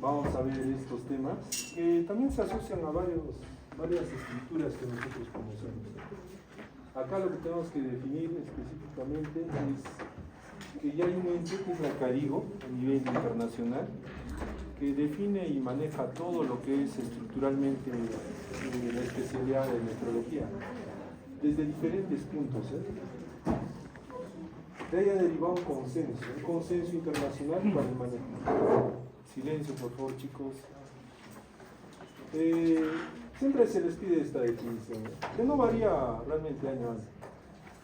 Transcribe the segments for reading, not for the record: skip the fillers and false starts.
vamos a ver estos temas que también se asocian a varias estructuras que nosotros conocemos. Acá lo que tenemos que definir específicamente es que ya hay un ente que es la CARIGO a nivel internacional que define y maneja todo lo que es estructuralmente la especialidad de metrología desde diferentes puntos. De ahí ha derivado un consenso internacional para el manejo. Silencio, por favor, chicos. Siempre se les pide esta definición, que no varía realmente año a año.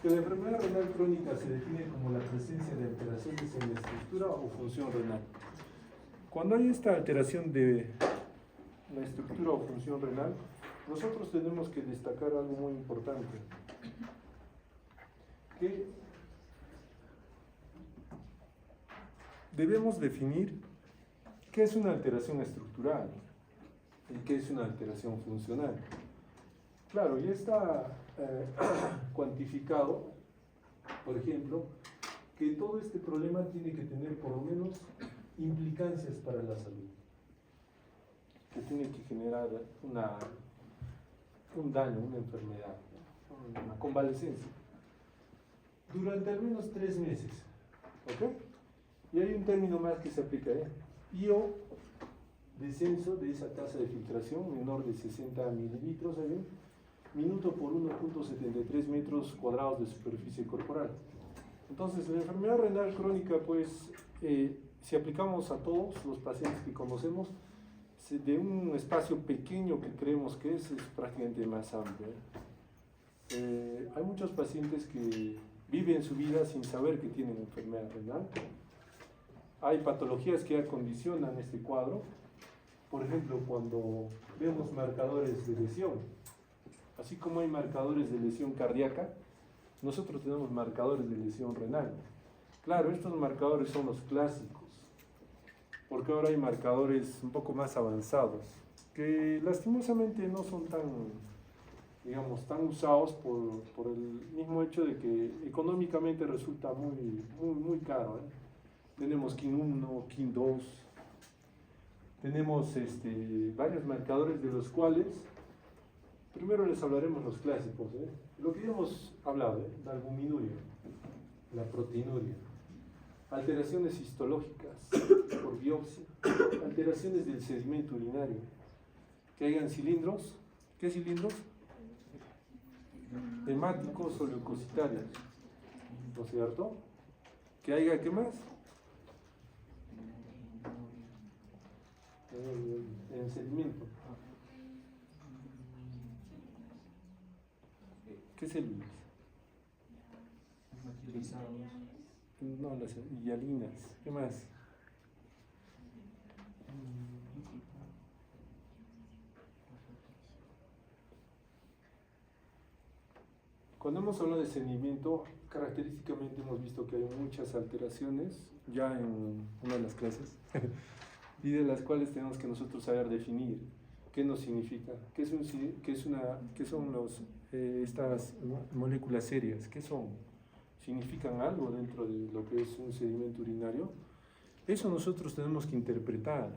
Que la enfermedad renal crónica se define como la presencia de alteraciones en la estructura o función renal. Cuando hay esta alteración de la estructura o función renal, nosotros tenemos que destacar algo muy importante, que debemos definir qué es una alteración estructural y qué es una alteración funcional. Claro, ya está cuantificado, por ejemplo, que todo este problema tiene que tener por lo menos implicancias para la salud, que tiene que generar un daño, una enfermedad, una convalecencia, durante al menos 3 meses. ¿Ok? Y hay un término más que se aplica, o descenso de esa tasa de filtración menor de 60 mililitros minuto por 1.73 metros cuadrados de superficie corporal. Entonces, la enfermedad renal crónica, pues, si aplicamos a todos los pacientes que conocemos, de un espacio pequeño que creemos que es prácticamente más amplio. Hay muchos pacientes que viven su vida sin saber que tienen enfermedad renal. Hay patologías que acondicionan este cuadro. Por ejemplo, cuando vemos marcadores de lesión, así como hay marcadores de lesión cardíaca, nosotros tenemos marcadores de lesión renal. Claro, estos marcadores son los clásicos, porque ahora hay marcadores un poco más avanzados, que lastimosamente no son tan usados por el mismo hecho de que económicamente resulta muy caro. Tenemos KIN 1, KIN 2, tenemos varios marcadores de los cuales primero les hablaremos los clásicos, lo que ya hemos hablado, la albuminuria, la proteinuria, alteraciones histológicas por biopsia, alteraciones del sedimento urinario, que hayan cilindros, ¿qué cilindros? Hemáticos o leucocitarios, ¿no es cierto? Que haya, ¿qué más? En sedimento. ¿Qué células? No, las hialinas. ¿Qué más? Cuando hemos hablado de sedimento, característicamente hemos visto que hay muchas alteraciones ya en una de las clases y de las cuales tenemos que nosotros saber definir qué nos significa, qué son estas moléculas serias, qué son, significan algo dentro de lo que es un sedimento urinario. Eso nosotros tenemos que interpretar.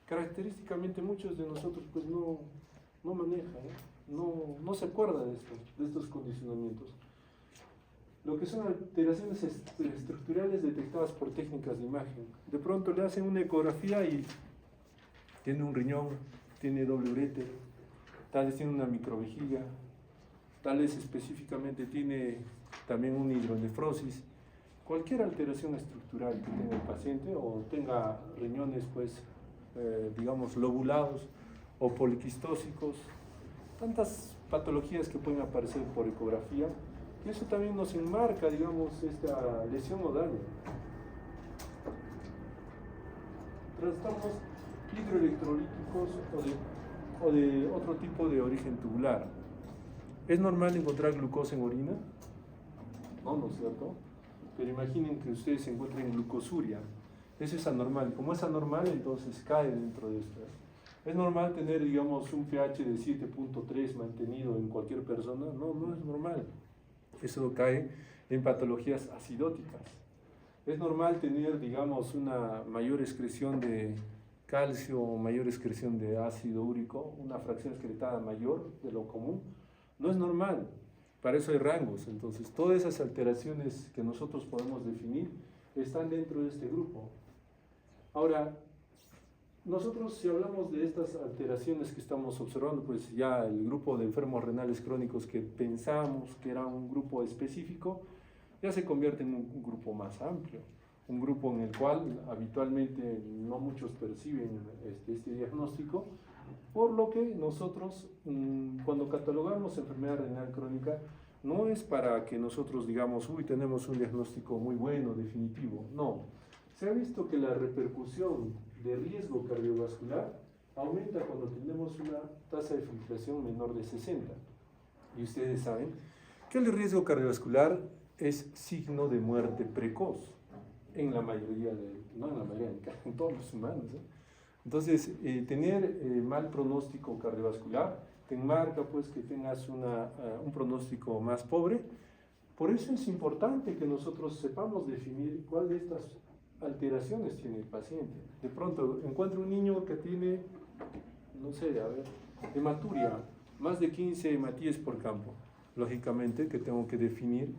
Característicamente muchos de nosotros pues no manejan, no se acuerda de estos condicionamientos. Lo que son alteraciones estructurales detectadas por técnicas de imagen. De pronto le hacen una ecografía y tiene un riñón, tiene doble uréter, tal vez tiene una microvejiga, tal vez específicamente tiene también una hidronefrosis. Cualquier alteración estructural que tenga el paciente o tenga riñones pues digamos lobulados o poliquistósicos, tantas patologías que pueden aparecer por ecografía, y eso también nos enmarca, digamos, esta lesión o daño. Trastornos hidroelectrolíticos o de otro tipo de origen tubular. ¿Es normal encontrar glucosa en orina? No es cierto. Pero imaginen que ustedes se encuentren glucosuria. Eso es anormal. Como es anormal, entonces cae dentro de esto. ¿Es normal tener, digamos, un pH de 7.3 mantenido en cualquier persona? No es normal. Eso cae en patologías acidóticas. Es normal tener, digamos, una mayor excreción de calcio, mayor excreción de ácido úrico, una fracción excretada mayor de lo común, no es normal. Para eso hay rangos. Entonces, todas esas alteraciones que nosotros podemos definir están dentro de este grupo. Ahora, nosotros si hablamos de estas alteraciones que estamos observando, pues ya el grupo de enfermos renales crónicos que pensamos que era un grupo específico, ya se convierte en un grupo más amplio. Un grupo en el cual habitualmente no muchos perciben este diagnóstico, por lo que nosotros cuando catalogamos enfermedad renal crónica no es para que nosotros digamos, uy, tenemos un diagnóstico muy bueno, definitivo, no. Se ha visto que la repercusión de riesgo cardiovascular aumenta cuando tenemos una tasa de filtración menor de 60. Y ustedes saben que el riesgo cardiovascular es signo de muerte precoz. En la mayoría no en la mayoría, en todos los humanos. Entonces, tener mal pronóstico cardiovascular te enmarca pues que tengas un pronóstico más pobre. Por eso es importante que nosotros sepamos definir cuál de estas alteraciones tiene el paciente. De pronto encuentro un niño que tiene, no sé, a ver, hematuria, más de 15 hematíes por campo. Lógicamente que tengo que definir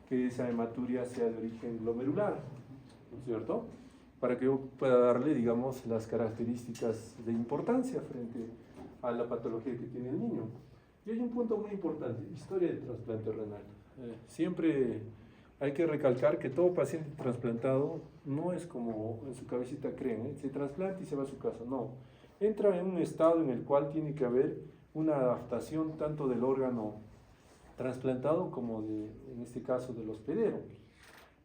que esa hematuria sea de origen glomerular, ¿no es cierto? Para que yo pueda darle, digamos, las características de importancia frente a la patología que tiene el niño. Y hay un punto muy importante, historia del trasplante renal. Siempre hay que recalcar que todo paciente trasplantado no es como en su cabecita creen, se trasplanta y se va a su casa, no. Entra en un estado en el cual tiene que haber una adaptación tanto del órgano trasplantado como en este caso del hospedero.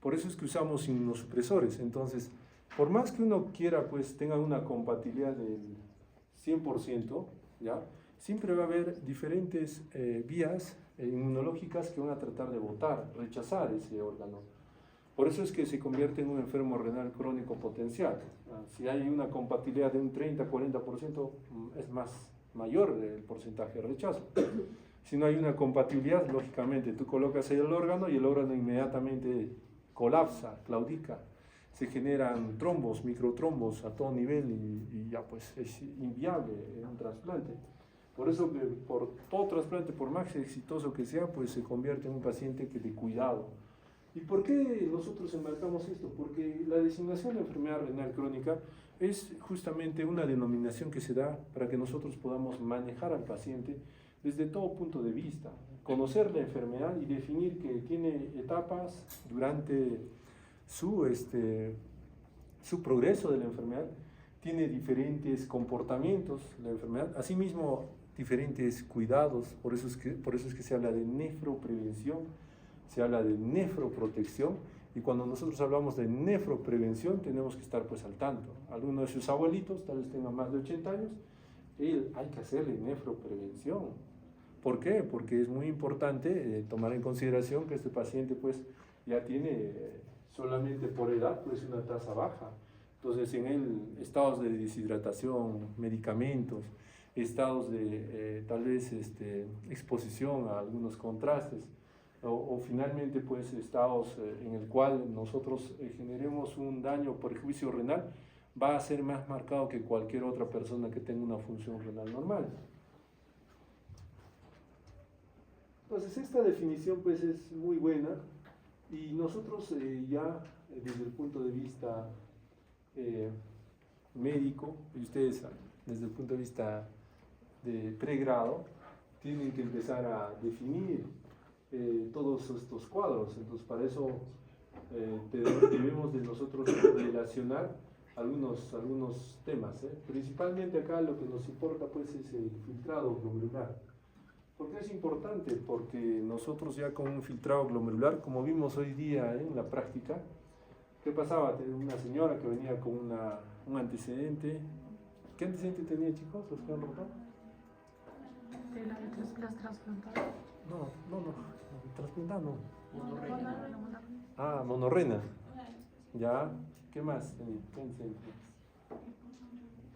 Por eso es que usamos inmunosupresores. Entonces, por más que uno quiera, pues tenga una compatibilidad del 100%, ¿ya? Siempre va a haber diferentes vías inmunológicas que van a tratar de rechazar ese órgano. Por eso es que se convierte en un enfermo renal crónico potencial. Si hay una compatibilidad de un 30-40%, es mayor el porcentaje de rechazo. Si no hay una compatibilidad, lógicamente tú colocas ahí el órgano y el órgano inmediatamente colapsa, claudica. Se generan trombos, microtrombos a todo nivel y ya pues es inviable un trasplante. Por eso que por todo trasplante, por más exitoso que sea, pues se convierte en un paciente que de cuidado. ¿Y por qué nosotros enmarcamos esto? Porque la designación de enfermedad renal crónica es justamente una denominación que se da para que nosotros podamos manejar al paciente desde todo punto de vista, conocer la enfermedad y definir que tiene etapas durante su progreso de la enfermedad, tiene diferentes comportamientos la enfermedad, asimismo diferentes cuidados, por eso es que se habla de nefroprevención, se habla de nefroprotección, y cuando nosotros hablamos de nefroprevención tenemos que estar pues al tanto. Algunos de sus abuelitos tal vez tengan más de 80 años, hay que hacerle nefroprevención. ¿Por qué? Porque es muy importante tomar en consideración que este paciente pues ya tiene solamente por edad pues una tasa baja. Entonces en él estados de deshidratación, medicamentos, estados de tal vez exposición a algunos contrastes o finalmente pues estados en el cual nosotros generemos un daño o perjuicio renal, va a ser más marcado que cualquier otra persona que tenga una función renal normal. Entonces esta definición pues es muy buena y nosotros ya desde el punto de vista médico, y ustedes desde el punto de vista de pregrado, tienen que empezar a definir todos estos cuadros. Entonces para eso debemos de nosotros relacionar algunos temas. Principalmente acá lo que nos importa pues es el filtrado glomerular. ¿Por qué es importante? Porque nosotros ya con un filtrado glomerular, como vimos hoy día en la práctica, ¿qué pasaba? Tenía una señora que venía con un antecedente. ¿Qué antecedente tenía, chicos? ¿Los que han rotado? ¿De las trasplantadas? No, trasplantada no. Monorrena. Ah, monorrena. Ya, ¿qué más tenía? ¿Qué antecedente?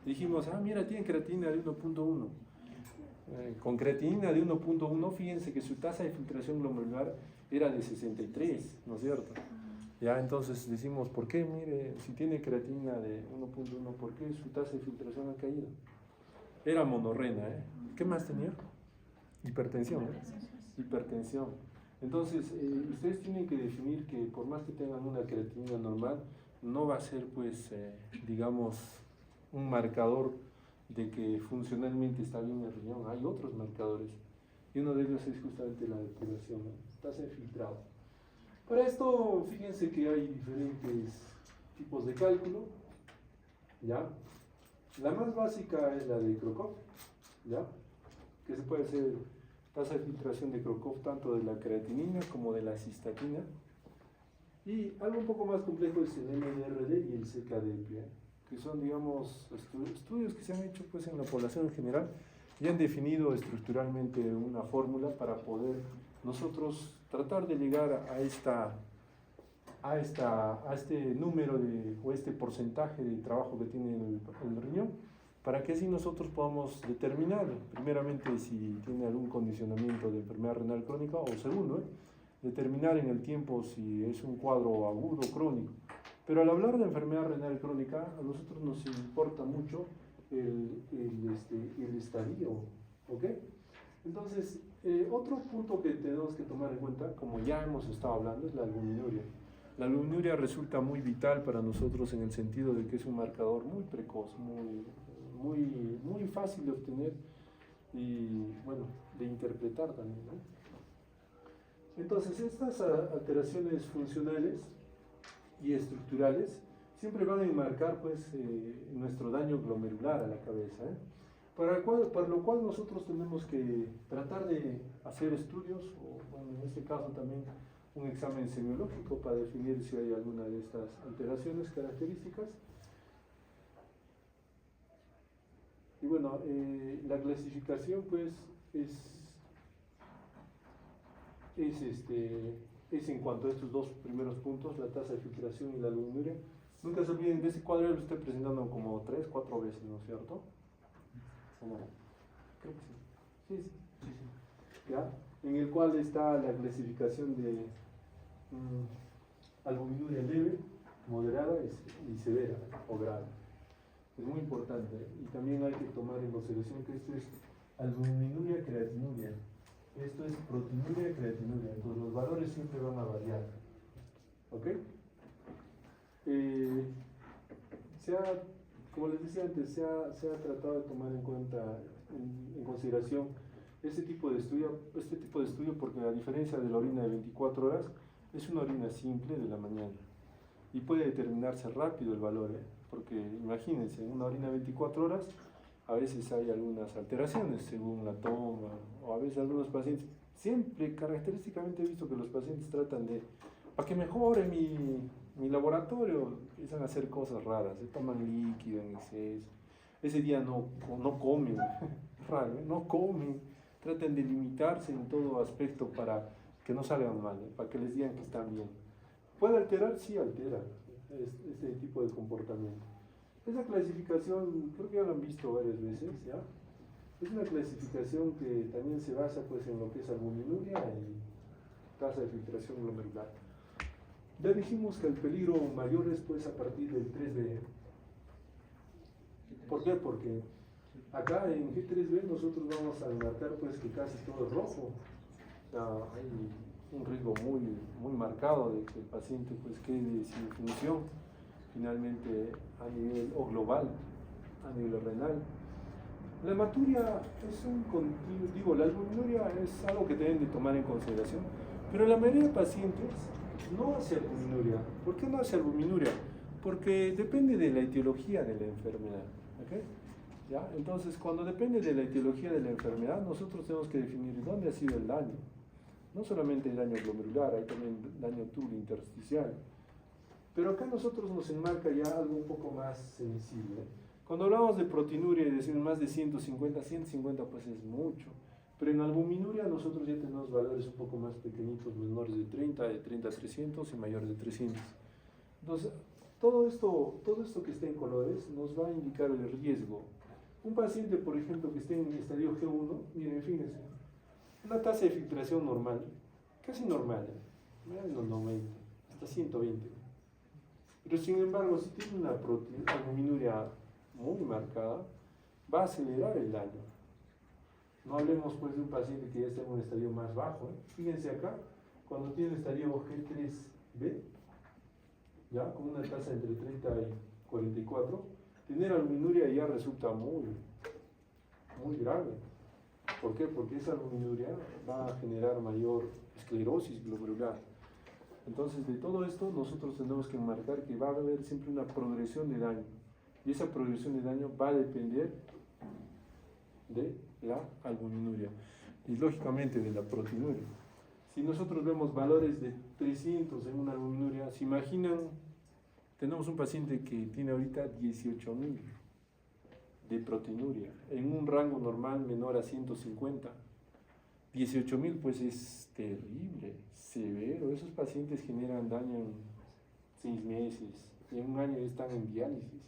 Dijimos, mira, tiene creatinina de 1.1. Con creatinina de 1.1, fíjense que su tasa de filtración glomerular era de 63, ¿no es cierto? Ya, entonces decimos, ¿por qué? Mire, si tiene creatinina de 1.1, ¿por qué su tasa de filtración ha caído? Era monorrena, ¿eh? ¿Qué más tenía? Hipertensión, ¿eh? Hipertensión. Entonces, ustedes tienen que definir que por más que tengan una creatinina normal, no va a ser, pues, digamos, un marcador de que funcionalmente está bien el riñón. Hay otros marcadores y uno de ellos es justamente la depuración, ¿no? Tasa de filtrado. Para esto, fíjense que hay diferentes tipos de cálculo, ¿ya? La más básica es la de Crocop, ¿ya? Que se puede hacer tasa de filtración de Crocop tanto de la creatinina como de la cistatina. Y algo un poco más complejo es el MDRD y el CKD, que son, digamos, estudios que se han hecho pues, en la población en general y han definido estructuralmente una fórmula para poder nosotros tratar de llegar a este número o este porcentaje de trabajo que tiene el riñón, para que así nosotros podamos determinar, primeramente, si tiene algún condicionamiento de enfermedad renal crónica, o segundo, determinar en el tiempo si es un cuadro agudo o crónico. Pero al hablar de enfermedad renal crónica, a nosotros nos importa mucho el estadio, ¿ok? Entonces, otro punto que tenemos que tomar en cuenta, como ya hemos estado hablando, es la albuminuria. La albuminuria resulta muy vital para nosotros en el sentido de que es un marcador muy precoz, muy fácil de obtener y, bueno, de interpretar también, ¿no? Entonces, estas alteraciones funcionales y estructurales siempre van a enmarcar pues, nuestro daño glomerular a la cabeza, ¿eh? Para lo cual nosotros tenemos que tratar de hacer estudios, o bueno, en este caso también un examen semiológico para definir si hay alguna de estas alteraciones características. Y bueno, la clasificación pues es en cuanto a estos dos primeros puntos, la tasa de filtración y la albuminuria. Nunca se olviden de ese cuadro, lo estoy presentando como 3, 4 veces, ¿no es cierto? ¿O no? Creo que sí. Sí. ¿Ya? En el cual está la clasificación de albuminuria leve, moderada y severa o grave. Es muy importante. Y también hay que tomar en consideración que esto es albuminuria creatinuria. Esto es proteinuria creatinuria. Entonces los valores siempre van a variar. ¿Ok? Como les decía antes, se ha tratado de tomar en cuenta, en consideración este tipo de estudio porque a diferencia de la orina de 24 horas, es una orina simple de la mañana y puede determinarse rápido el valor, porque imagínense, en una orina de 24 horas a veces hay algunas alteraciones según la toma, o a veces algunos pacientes, siempre característicamente he visto que los pacientes tratan de, para que mejore mi laboratorio, empiezan a hacer cosas raras, se toman líquido en exceso, ese día no comen, raro, no comen, tratan de limitarse en todo aspecto para que no salgan mal, para que les digan que están bien. ¿Puede alterar? Sí, altera este tipo de comportamiento. Esa clasificación, creo que ya lo han visto varias veces, ¿ya? Es una clasificación que también se basa pues, en lo que es albuminuria y tasa de filtración glomerular. Ya dijimos que el peligro mayor es pues, a partir del 3B. ¿Por qué? Porque acá en G3B nosotros vamos a marcar pues, que casi todo es rojo. O sea, hay un riesgo muy marcado de que el paciente pues, quede sin función finalmente a nivel o global, a nivel renal. La hematuria es un continuo, la albuminuria es algo que deben de tomar en consideración, pero la mayoría de pacientes no hace albuminuria. ¿Por qué no hace albuminuria? Porque depende de la etiología de la enfermedad, ¿okay? ¿Ya? Entonces, cuando depende de la etiología de la enfermedad, nosotros tenemos que definir dónde ha sido el daño. No solamente el daño glomerular, hay también daño tubular intersticial. Pero acá nosotros nos enmarca ya algo un poco más sensible. Cuando hablamos de proteinuria y decimos más de 150 pues es mucho. Pero en albuminuria nosotros ya tenemos valores un poco más pequeñitos, menores de 30 a 300 y mayores de 300. Entonces, todo esto que está en colores nos va a indicar el riesgo. Un paciente, por ejemplo, que esté en estadio G1, miren, fíjense, una tasa de filtración normal, casi normal, en los 90. hasta 120. Pero sin embargo, si tiene una albuminuria muy marcada, va a acelerar el daño. No hablemos pues de un paciente que ya está en un estadio más bajo. Fíjense acá, cuando tiene el estadio G3B, ya con una tasa entre 30 y 44, tener albuminuria ya resulta muy grave. ¿Por qué? Porque esa albuminuria va a generar mayor esclerosis glomerular. Entonces, de todo esto, nosotros tenemos que marcar que va a haber siempre una progresión de daño. Y esa progresión de daño va a depender de la albuminuria y, lógicamente, de la proteinuria. Si nosotros vemos valores de 300 en una albuminuria, ¿se imaginan? Tenemos un paciente que tiene ahorita 18.000 de proteinuria, en un rango normal menor a 150. 18.000 pues es terrible, severo. Esos pacientes generan daño en 6 meses, y en un año están en diálisis.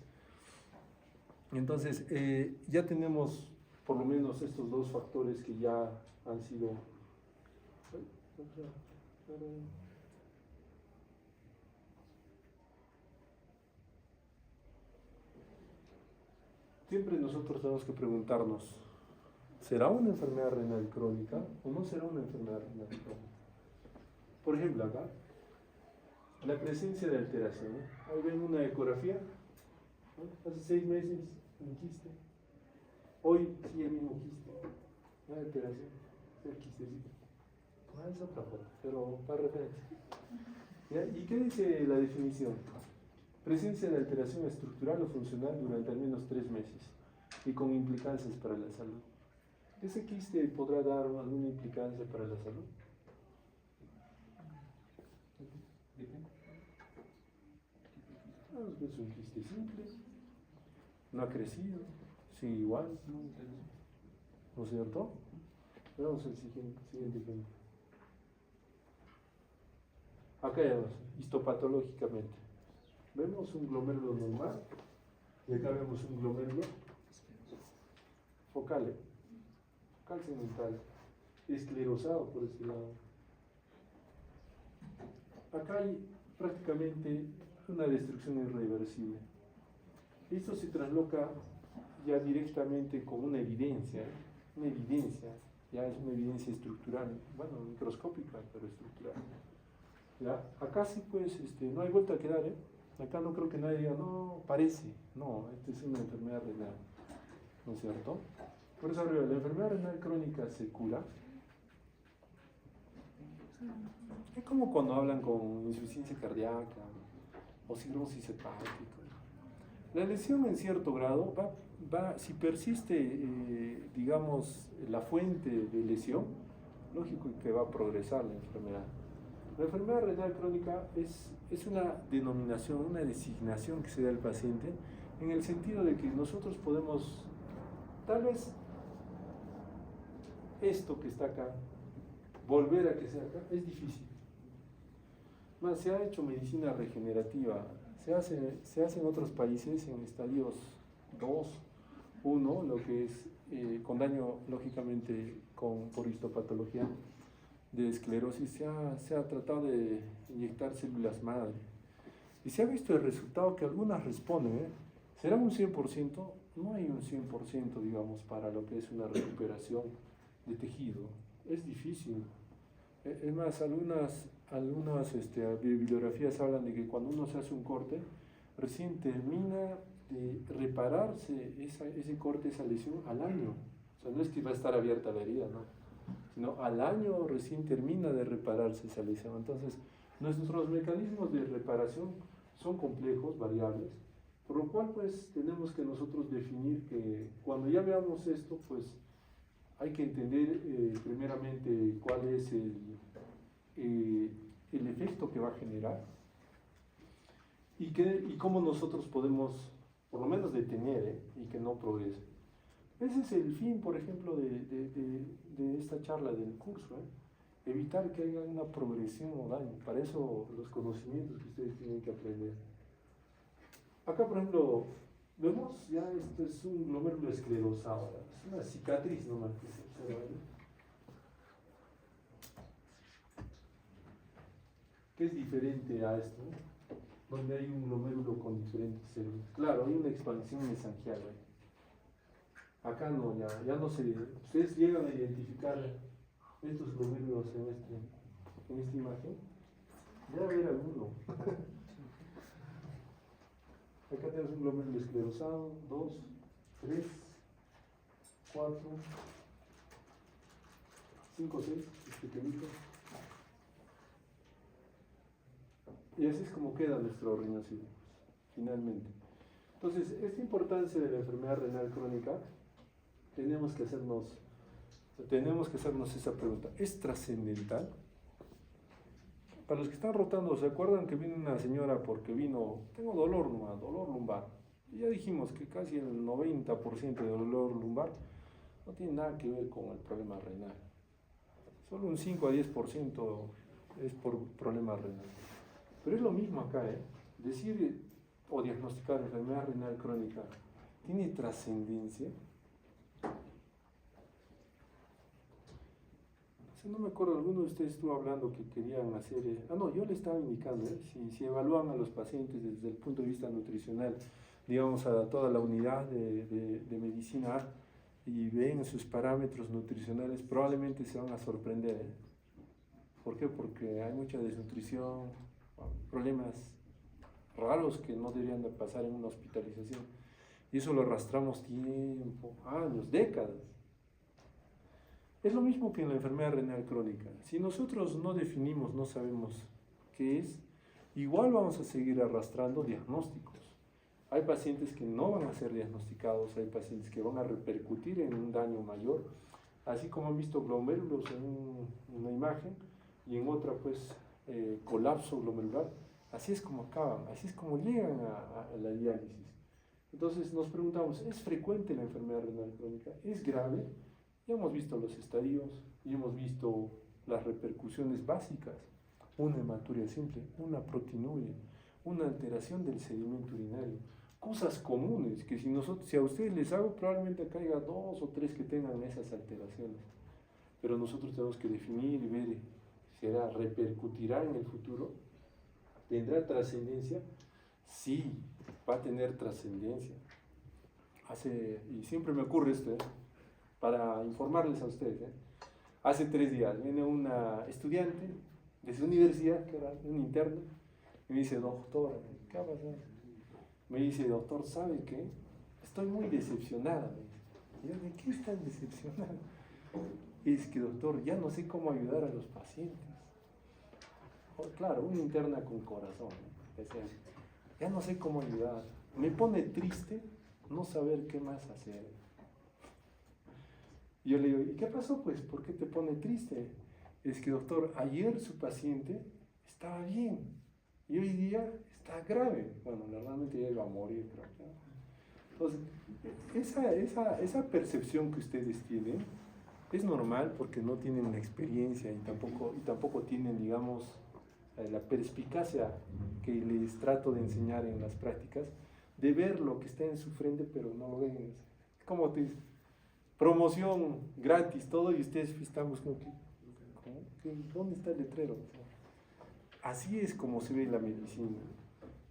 Entonces, ya tenemos por lo menos estos dos factores que ya han sido... Siempre nosotros tenemos que preguntarnos, ¿será una enfermedad renal crónica o no será una enfermedad renal crónica? Por ejemplo, acá, la presencia de alteración. Ahí ven una ecografía, ¿no? Hace 6 meses, un quiste. Hoy sí el mismo quiste. Una alteración, el quistecito. Es otra foto, pero para referencia. ¿Ya? ¿Y qué dice la definición? Presencia de alteración estructural o funcional durante al menos 3 meses y con implicancias para la salud. ¿Ese quiste podrá dar alguna implicancia para la salud? Es un quiste simple, no ha crecido, sigue igual, ¿no es cierto? Veamos el siguiente ejemplo. Acá ya vemos, histopatológicamente. Vemos un glomérulo normal y acá vemos un glomérulo focal segmental, esclerosado por este lado. Acá hay prácticamente una destrucción irreversible. Esto se trasloca ya directamente con una evidencia, ya es una evidencia estructural, bueno, microscópica, pero estructural. ¿Ya? Acá sí pues no hay vuelta a quedar, Acá no creo que nadie diga, no, parece, no, esta es una enfermedad renal, ¿no es cierto? Por eso arriba, la enfermedad renal crónica se cura. Es como cuando hablan con insuficiencia cardíaca o cirrosis hepática. La lesión en cierto grado si persiste, digamos, la fuente de lesión, lógico que va a progresar la enfermedad. La enfermedad renal crónica es una denominación, una designación que se da al paciente en el sentido de que nosotros podemos, tal vez, esto que está acá, volver a que sea acá, es difícil. Más, se ha hecho medicina regenerativa, se hace en otros países en estadios 2, 1, lo que es con daño, lógicamente, por histopatología de esclerosis, se ha tratado de inyectar células madre. Y se ha visto el resultado que algunas responden, ¿Será un 100%? No hay un 100%, digamos, para lo que es una recuperación de tejido. Es difícil. Es más, algunas bibliografías hablan de que cuando uno se hace un corte, recién termina de repararse ese corte, esa lesión al año. O sea, no es que va a estar abierta la herida, ¿no? Sino al año recién termina de repararse esa lesión. Entonces, nuestros mecanismos de reparación son complejos, variables, por lo cual pues tenemos que nosotros definir que cuando ya veamos esto, pues hay que entender primeramente cuál es el efecto que va a generar y cómo nosotros podemos por lo menos detener y que no progrese. Ese es el fin, por ejemplo, de esta charla del curso, evitar que haya una progresión o daño. Para eso los conocimientos que ustedes tienen que aprender. Acá, por ejemplo, vemos ya esto es un glomérulo esclerosado, es una cicatriz nomás que se observa, ¿no? que es diferente a esto, donde hay un glomérulo con diferentes células. Claro, hay una expansión mesangial ahí. Acá no, ya no se. Ustedes llegan a identificar estos glomérulos en esta imagen. Ya ver alguno. Acá tenemos un glomérulo esclerosado, 2, 3, 4, 5, 6, este pequeñito. Y así es como queda nuestro riñoncito, finalmente. Entonces, esta importancia de la enfermedad renal crónica, tenemos que hacernos esa pregunta. ¿Es trascendental? Para los que están rotando, ¿se acuerdan que vino una señora porque vino, tengo dolor lumbar? Y ya dijimos que casi el 90% de dolor lumbar no tiene nada que ver con el problema renal. Solo un 5 a 10% es por problema renal. Pero es lo mismo acá, decir o diagnosticar enfermedad renal crónica, ¿tiene trascendencia? No me acuerdo, alguno de ustedes estuvo hablando que querían hacer. No, yo le estaba indicando, si evalúan a los pacientes desde el punto de vista nutricional, digamos a toda la unidad de medicina y ven sus parámetros nutricionales, probablemente se van a sorprender. ¿Por qué? Porque hay mucha desnutrición, problemas raros que no deberían de pasar en una hospitalización. Y eso lo arrastramos tiempo, años, décadas. Es lo mismo que en la enfermedad renal crónica. Si nosotros no definimos, no sabemos qué es, igual vamos a seguir arrastrando diagnósticos. Hay pacientes que no van a ser diagnosticados, hay pacientes que van a repercutir en un daño mayor, así como han visto glomérulos en una imagen y en otra pues colapso glomerular. Así es como acaban, así es como llegan a la diálisis. Entonces nos preguntamos, ¿es frecuente la enfermedad renal crónica? ¿Es grave? Ya hemos visto los estadios y hemos visto las repercusiones básicas. Una hematuria simple, una proteinuria, una alteración del sedimento urinario. Cosas comunes que si a ustedes les hago, probablemente caiga 2 o 3 que tengan esas alteraciones. Pero nosotros tenemos que definir y ver, ¿repercutirá en el futuro? ¿Tendrá trascendencia? Sí, va a tener trascendencia. Y siempre me ocurre esto, para informarles a ustedes. Hace 3 días viene una estudiante de su universidad, que era un interno, y me dice, doctor, ¿qué ha pasado? Me dice, doctor, ¿sabe qué? Estoy muy decepcionada. Y yo, ¿de qué están decepcionados? Es que, doctor, ya no sé cómo ayudar a los pacientes. Claro, una interna con corazón. Ya no sé cómo ayudar. Me pone triste no saber qué más hacer. Y yo le digo, ¿y qué pasó pues? ¿Por qué te pone triste? Es que, doctor, ayer su paciente estaba bien y hoy día está grave. Bueno, realmente ya iba a morir, creo. Entonces, esa percepción que ustedes tienen es normal porque no tienen la experiencia y tampoco tienen, digamos, la perspicacia que les trato de enseñar en las prácticas, de ver lo que está en su frente, pero no lo ven. Es como te promoción gratis, todo, y ustedes están buscando, ¿dónde está el letrero? Así es como se ve la medicina.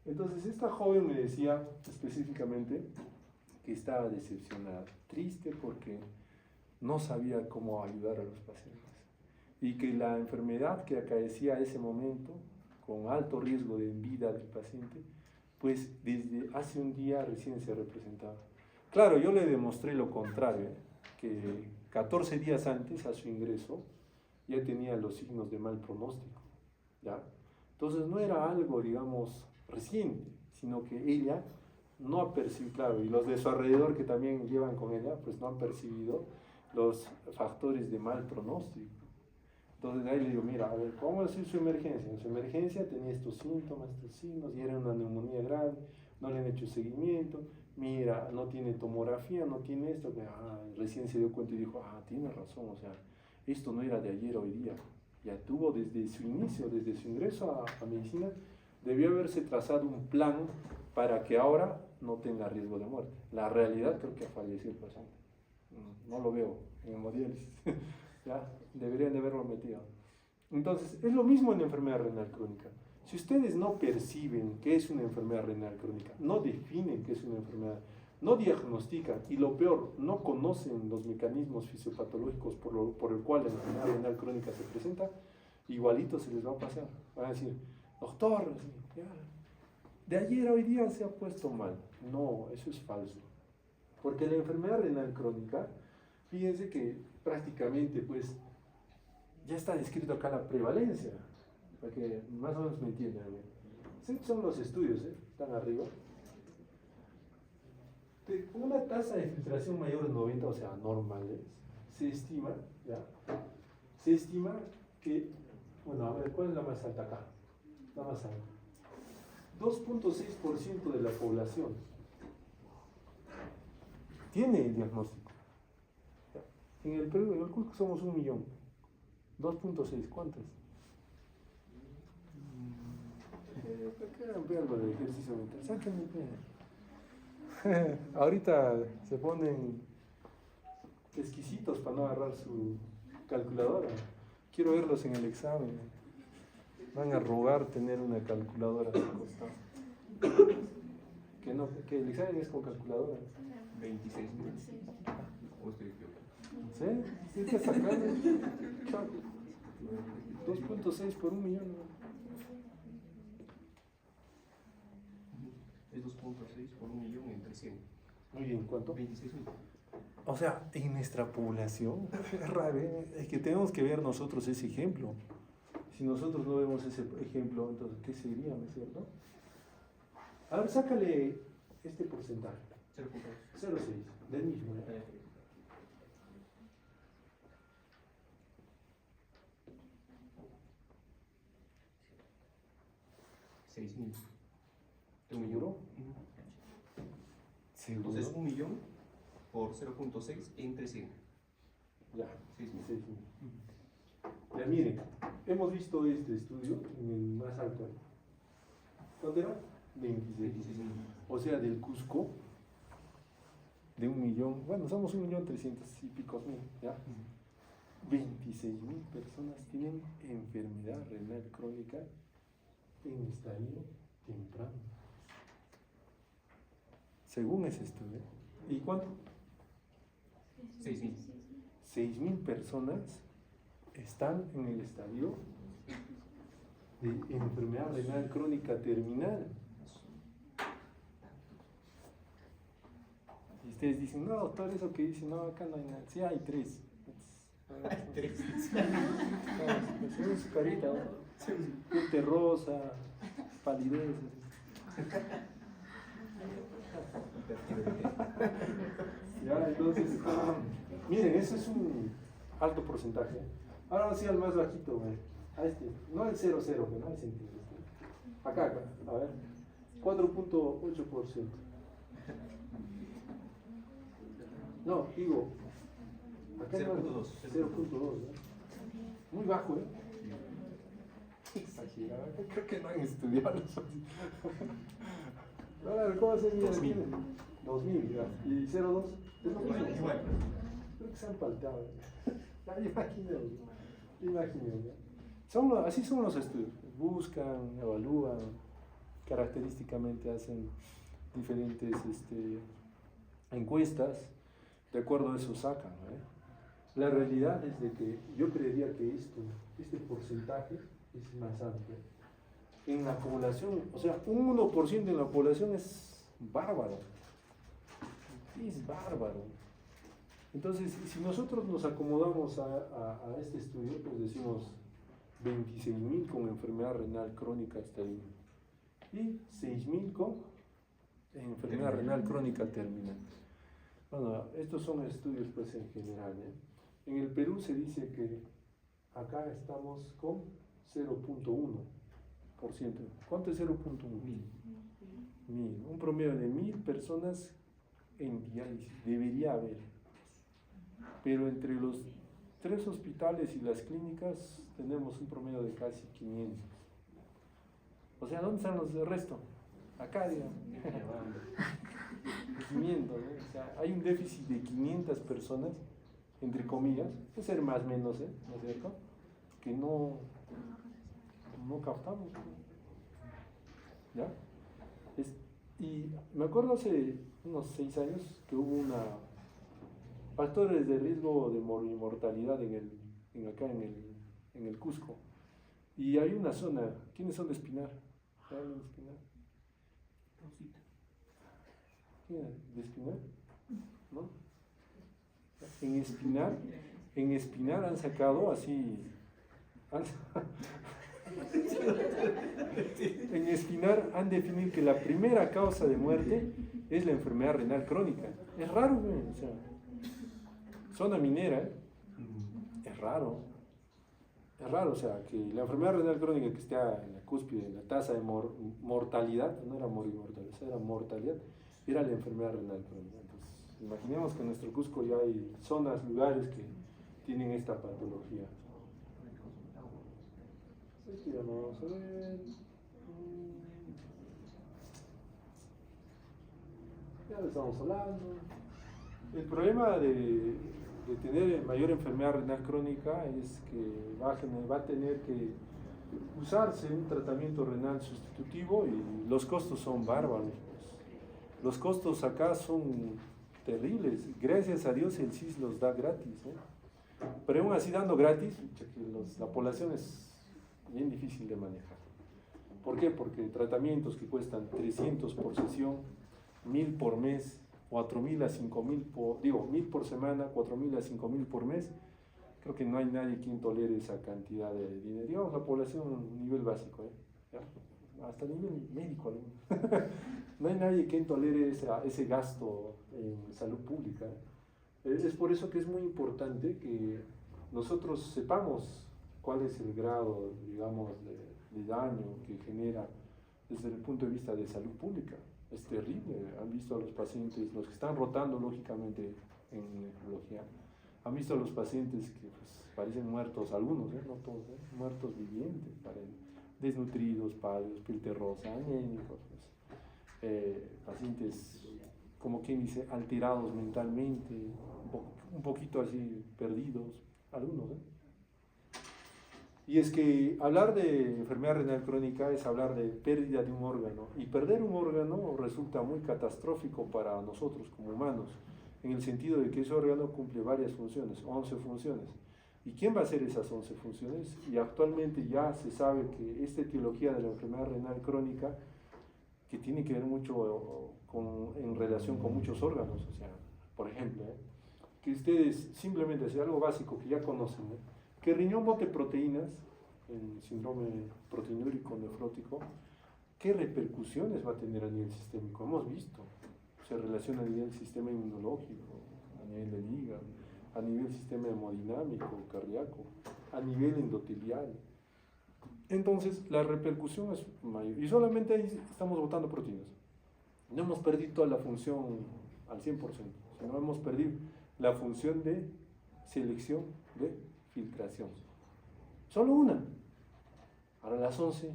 Entonces, esta joven me decía específicamente que estaba decepcionada, triste porque no sabía cómo ayudar a los pacientes. Y que la enfermedad que acaecía a ese momento, con alto riesgo de vida del paciente, pues desde hace un día recién se representaba. Claro, yo le demostré lo contrario, que 14 días antes a su ingreso ya tenía los signos de mal pronóstico, ¿ya? Entonces no era algo, digamos, reciente, sino que ella no ha percibido, claro, y los de su alrededor que también llevan con ella, pues no han percibido los factores de mal pronóstico. Entonces ahí le digo, mira, a ver, ¿cómo es su emergencia? En su emergencia tenía estos síntomas, estos signos, y era una neumonía grave, no le han hecho seguimiento, mira, no tiene tomografía, no tiene esto, recién se dio cuenta y dijo, tiene razón, o sea, esto no era de ayer a hoy día, ya tuvo desde su inicio, desde su ingreso a medicina, debió haberse trazado un plan para que ahora no tenga riesgo de muerte. La realidad creo que ha fallecido el paciente, no lo veo en hemodiálisis. ¿Ya? Deberían de haberlo metido. Entonces, es lo mismo en la enfermedad renal crónica. Si ustedes no perciben qué es una enfermedad renal crónica, no definen qué es una enfermedad, no diagnostican y lo peor, no conocen los mecanismos fisiopatológicos por el cual la enfermedad renal crónica se presenta, igualito se les va a pasar. Van a decir, doctor, ya, de ayer a hoy día se ha puesto mal. No, eso es falso. Porque la enfermedad renal crónica, fíjense que prácticamente pues ya está descrito acá la prevalencia, para que más o menos me entiendan. Estos son los estudios, están arriba. De una tasa de filtración mayor de 90, o sea, normales, se estima, ¿ya? Se estima que, bueno, a ver, ¿cuál es la más alta acá? La más alta. 2.6% de la población tiene el diagnóstico. En el Perú, en el Cusco somos 1 millón. 2.6, ¿cuántas? Vean algo de ejercicio mental. Sáquenme. Ahorita se ponen exquisitos para no agarrar su calculadora. Quiero verlos en el examen. Van a rogar tener una calculadora de costado. Que no, que el examen es con calculadora. 26.000. ¿O estoy equivocado? ¿Sí? Sí, está sacando. 2.6 por 1 millón. Es 2.6 por 1 millón entre 100. Muy bien, ¿cuánto? 26.000. O sea, en nuestra población, es raro, es que tenemos que ver nosotros ese ejemplo. Si nosotros no vemos ese ejemplo, entonces, ¿qué sería, no es cierto? A ver, sácale este porcentaje. 0.6, del mismo. ¿Eh? 6.000. ¿De un ¿Seguro? millón? ¿Seguro? Entonces, 1 millón por 0.6 entre 100. Ya, 6.000. 6.000. Ya miren, hemos visto este estudio en el más alto. ¿Cuánto era? 26.000. O sea, del Cusco, de 1 millón, bueno, somos 1.300.000 y pico, ¿ya? 26.000 personas tienen enfermedad renal crónica en estadio temprano. Según ese estudio. ¿Y cuánto? 6.000. 6.000 personas están en el estadio de enfermedad renal crónica terminal. Y ustedes dicen, no, doctor, eso que dicen, no, acá no hay nada. Sí, hay 3. Es su carita, ¿no? Piel rosa, palidez. Ya, entonces, miren, ese es un alto porcentaje. Ahora sí al más bajito, güey. A este, no el 0,0, que no hay sentido. Acá, a ver, 4.8%. No, digo, acá 0.2. 0.2, ¿no? Muy bajo, ¿eh? Exagerado, creo que no han estudiado los. Ahora, ¿cómo se mide? 2000. 2000, ya. ¿Y 0.2? Es lo mismo. Igual. Creo que se han palteado. Ya, imagínense. Así son los estudios. Buscan, evalúan, característicamente hacen diferentes encuestas, de acuerdo a eso sacan. La realidad es de que yo creería que este porcentaje es más amplio. En la población, o sea, un 1% de la población es bárbaro. Es bárbaro. Entonces, si nosotros nos acomodamos a este estudio, pues decimos 26.000 con enfermedad renal crónica estable y 6.000 con enfermedad renal crónica terminal. Bueno, estos son estudios pues en general. En el Perú se dice que acá estamos con 0.1%. ¿Cuánto es 0.1? 1.000. Un promedio de 1.000 personas en diálisis. Debería haber. Pero entre los 3 hospitales y las clínicas tenemos un promedio de casi 500. O sea, ¿dónde están los del resto? Acá, digamos. 500, ¿no? O sea, hay un déficit de 500 personas, entre comillas, puede ser más o menos, ¿no es cierto? que no captamos. ¿Ya? Y me acuerdo hace unos 6 años que hubo factores de riesgo de mortalidad acá en el Cusco. Y hay una zona, ¿quiénes son de Espinar? ¿Saben de Espinar? ¿Quién es de Espinar? ¿No? En Espinar han sacado así. En Espinar han definido que la primera causa de muerte es la enfermedad renal crónica. Es raro, güey. O sea, zona minera, ¿eh? Es raro. Es raro, o sea, que la enfermedad renal crónica que está en la cúspide, en la tasa de mortalidad, no era morimortalidad, era mortalidad, era la enfermedad renal crónica. Entonces, imaginemos que en nuestro Cusco ya hay zonas, lugares que tienen esta patología. Aquí vamos a ver. Ya lo estamos hablando. El problema de tener mayor enfermedad renal crónica es que va a tener que usarse un tratamiento renal sustitutivo y los costos son bárbaros. Los costos acá son terribles. Gracias a Dios el CIS los da gratis, ¿eh? Pero aún así dando gratis, la población es bien difícil de manejar. ¿Por qué? Porque tratamientos que cuestan 300 por sesión, 1000 por mes, 4000 a 5000 1000 por semana, 4000 a 5000 por mes. Creo que no hay nadie quien tolere esa cantidad de dinero. Digamos la población nivel básico, ¿ya? Hasta nivel médico. No hay nadie quien tolere ese gasto en salud pública. Es por eso que es muy importante que nosotros sepamos cuál es el grado, digamos, de daño que genera desde el punto de vista de salud pública. Es terrible. Han visto a los pacientes, los que están rotando lógicamente en nefrología, han visto a los pacientes que pues, parecen muertos, algunos, no todos, muertos vivientes, desnutridos, pálidos, piel terrosa, anémicos, pacientes, como quien dice, alterados mentalmente, un poquito así perdidos, algunos. Y es que hablar de enfermedad renal crónica es hablar de pérdida de un órgano, y perder un órgano resulta muy catastrófico para nosotros como humanos, en el sentido de que ese órgano cumple varias funciones, 11 funciones. ¿Y quién va a hacer esas 11 funciones? Y actualmente ya se sabe que esta etiología de la enfermedad renal crónica, que tiene que ver mucho en relación con muchos órganos, o sea, por ejemplo, que ustedes simplemente, es algo básico que ya conocen, que el riñón bote proteínas, en síndrome proteinúrico nefrótico, ¿qué repercusiones va a tener a nivel sistémico? Hemos visto, se relaciona a nivel sistema inmunológico, a nivel del hígado, a nivel sistema hemodinámico, cardíaco, a nivel endotelial. Entonces, la repercusión es mayor, y solamente ahí estamos botando proteínas. No hemos perdido toda la función al 100%, sino hemos perdido la función de selección de filtración. Solo una. Ahora las 11.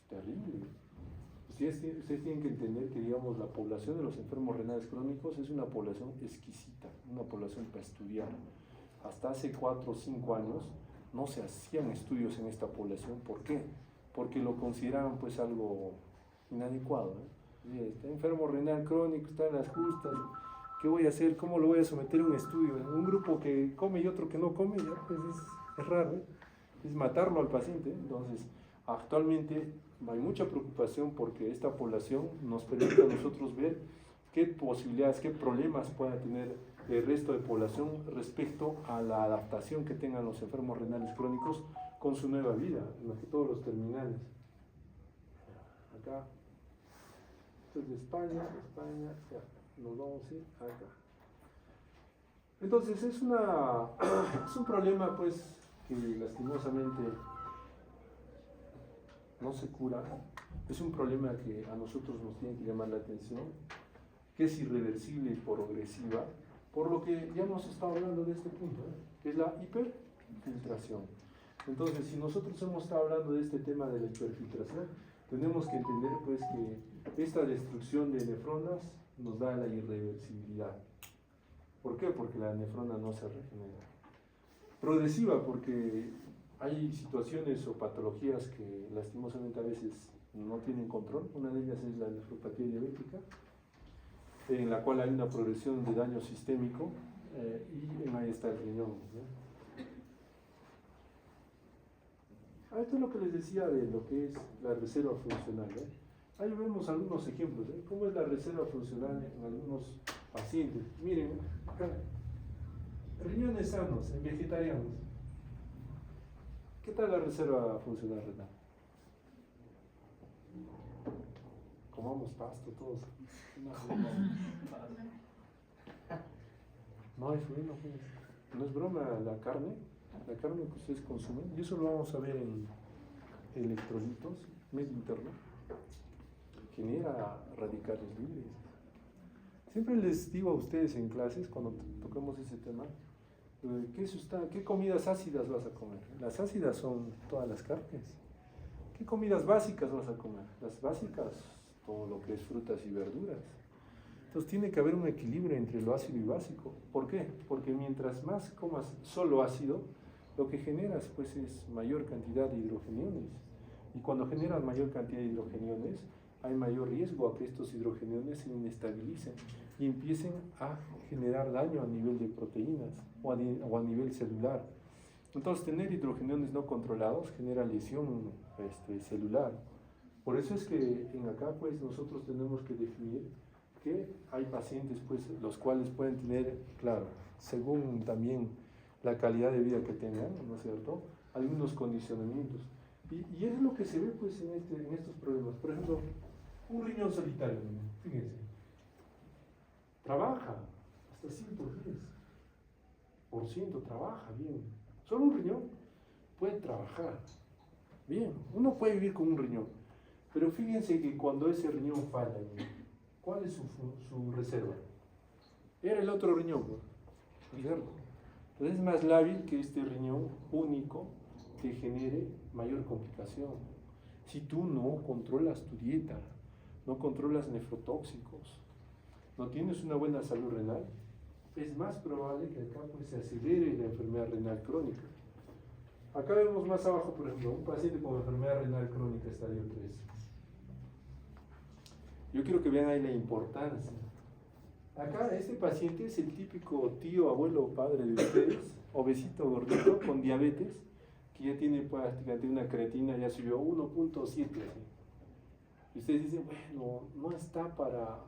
Terrible. Ustedes tienen que entender que, digamos, la población de los enfermos renales crónicos es una población exquisita, una población para estudiar. Hasta hace 4 o 5 años no se hacían estudios en esta población. ¿Por qué? Porque lo consideraban pues algo inadecuado. Está enfermo renal crónico, está en las justas. ¿Qué voy a hacer? ¿Cómo lo voy a someter a un estudio? Un grupo que come y otro que no come, ya pues es raro, es matarlo al paciente. Entonces, actualmente hay mucha preocupación porque esta población nos permite a nosotros ver qué posibilidades, qué problemas pueda tener el resto de población respecto a la adaptación que tengan los enfermos renales crónicos con su nueva vida, más que todos los terminales. Acá, esto es de España, ya. Nos vamos a ir acá. Entonces es un problema pues que lastimosamente no se cura. Es un problema que a nosotros nos tiene que llamar la atención, que es irreversible y progresiva, por lo que ya hemos estado hablando de este punto, que es la hiperfiltración. Entonces, si nosotros hemos estado hablando de este tema de la hiperfiltración, tenemos que entender pues que esta destrucción de nefronas nos da la irreversibilidad. ¿Por qué? Porque la nefrona no se regenera. progresiva, porque hay situaciones o patologías que lastimosamente a veces no tienen control. Una de ellas es la nefropatía diabética, en la cual hay una progresión de daño sistémico y ahí está el riñón, ¿no? Esto es lo que les decía de lo que es la reserva funcional, ¿eh? Ahí vemos algunos ejemplos, ¿eh? Cómo es la reserva funcional en algunos pacientes. Miren, acá, riñones sanos, en vegetarianos. ¿Qué tal la reserva funcional renal? Comamos pasto todos. No es bueno, pues. No es broma la carne que ustedes consumen, y eso lo vamos a ver en electrolitos, medio interno, genera radicales libres. Siempre les digo a ustedes en clases, cuando tocamos ese tema, ¿qué comidas ácidas vas a comer? Las ácidas son todas las carnes. ¿Qué comidas básicas vas a comer? Las básicas, todo lo que es frutas y verduras. Entonces tiene que haber un equilibrio entre lo ácido y básico. ¿Por qué? Porque mientras más comas solo ácido, lo que generas pues es mayor cantidad de hidrogeniones. Y cuando generas mayor cantidad de hidrogeniones, hay mayor riesgo a que estos hidrogeniones se inestabilicen y empiecen a generar daño a nivel de proteínas o a nivel celular. Entonces, tener hidrogeniones no controlados genera lesión celular. Por eso es que en acá pues nosotros tenemos que definir que hay pacientes pues los cuales pueden tener, claro, según también la calidad de vida que tengan, ¿no es cierto?, algunos condicionamientos. Y es lo que se ve pues en estos problemas. Por ejemplo, un riñón solitario, fíjense, trabaja hasta 110%, trabaja bien. Solo un riñón puede trabajar bien. Uno puede vivir con un riñón, pero fíjense que cuando ese riñón falla, ¿cuál es su reserva? Era el otro riñón, ¿cierto? Entonces es más lábil que este riñón único que genere mayor complicación. Si tú no controlas tu dieta, no controlas nefrotóxicos, no tienes una buena salud renal, es más probable que acá pues, se acelere la enfermedad renal crónica. Acá vemos más abajo, por ejemplo, un paciente con enfermedad renal crónica estadio 3. Yo quiero que vean ahí la importancia. Acá este paciente es el típico tío, abuelo, padre de ustedes, obesito, gordito, con diabetes, que ya tiene prácticamente una creatina, ya subió 1.7. Y ustedes dicen, bueno, no está para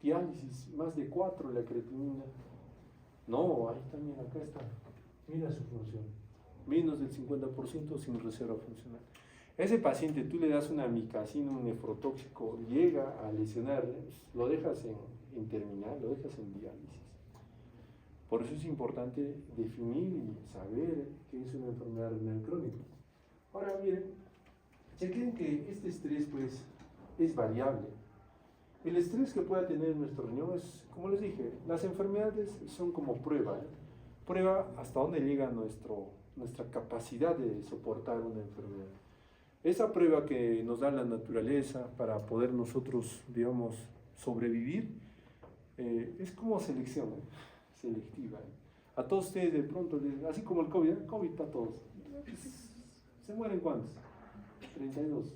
diálisis, más de 4 la creatinina. No, ahí también, acá está. Mira su función. Menos del 50% sin reserva funcional. Ese paciente tú le das una amicacina, un nefrotóxico, llega a lesionar, lo dejas en terminal, lo dejas en diálisis. Por eso es importante definir y saber qué es una enfermedad renal crónica. Ahora miren, chequen que este estrés pues es variable. El estrés que pueda tener nuestro riñón es, como les dije, las enfermedades son como prueba, prueba hasta dónde llega nuestra capacidad de soportar una enfermedad. Esa prueba que nos da la naturaleza para poder nosotros, digamos, sobrevivir, es como selección, selectiva. A todos ustedes de pronto, así como el COVID, COVID para todos. ¿Se mueren cuántos? 32.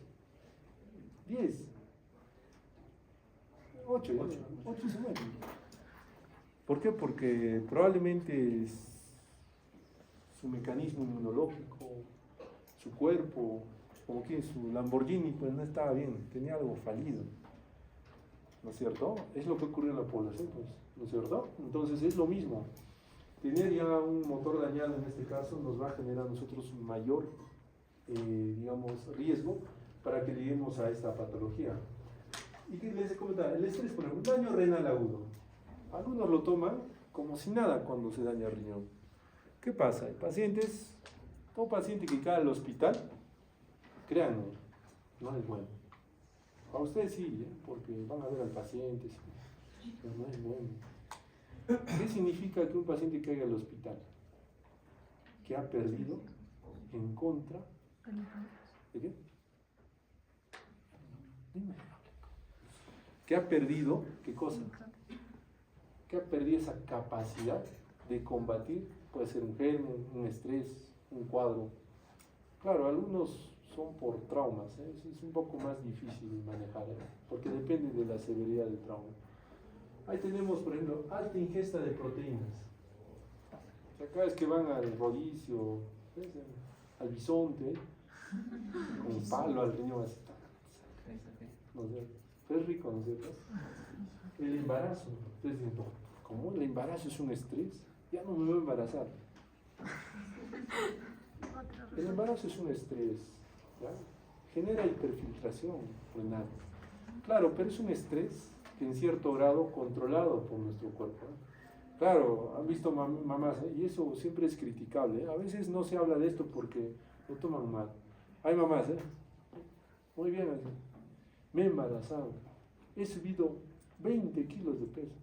10. 8 se mueren. ¿Por qué? Porque probablemente su mecanismo inmunológico, su cuerpo, como que su Lamborghini, pues no estaba bien, tenía algo fallido, ¿no es cierto? Es lo que ocurre en la población, pues, ¿no es cierto? Entonces es lo mismo. Tener ya un motor dañado en este caso nos va a generar a nosotros un mayor, digamos, riesgo para que lleguemos a esta patología. Y que les comentaba, el estrés, por ejemplo, daño renal agudo. Algunos lo toman como si nada cuando se daña el riñón. ¿Qué pasa? Hay pacientes, todo paciente que cae al hospital, créanme, no es bueno. A ustedes sí, porque van a ver al paciente, sí, pero no es bueno. ¿Qué significa que un paciente caiga al hospital? Que ha perdido en contra ¿de qué? Dime. Que ha perdido, ¿qué cosa? Que ha perdido esa capacidad de combatir, puede ser un germen, un estrés, un cuadro. Claro, algunos son por traumas, ¿eh? Es un poco más difícil manejar, ¿eh? Porque depende de la severidad del trauma. Ahí tenemos, por ejemplo, alta ingesta de proteínas. O sea, cada vez que van al rodicio, ¿ves? Al bisonte, con un palo al riñón, así, ¿no es cierto? Es rico, ¿no es cierto? El embarazo. Ustedes dicen, ¿cómo el embarazo es un estrés? Ya no me voy a embarazar. El embarazo es un estrés, ¿ya? Genera hiperfiltración renal. Claro, pero es un estrés que en cierto grado controlado por nuestro cuerpo, ¿eh? Claro, han visto mamás, ¿eh? Y eso siempre es criticable, ¿eh? A veces no se habla de esto porque lo toman mal. Hay mamás, ¿eh? Muy bien, así. Me he embarazado, he subido 20 kilos de peso.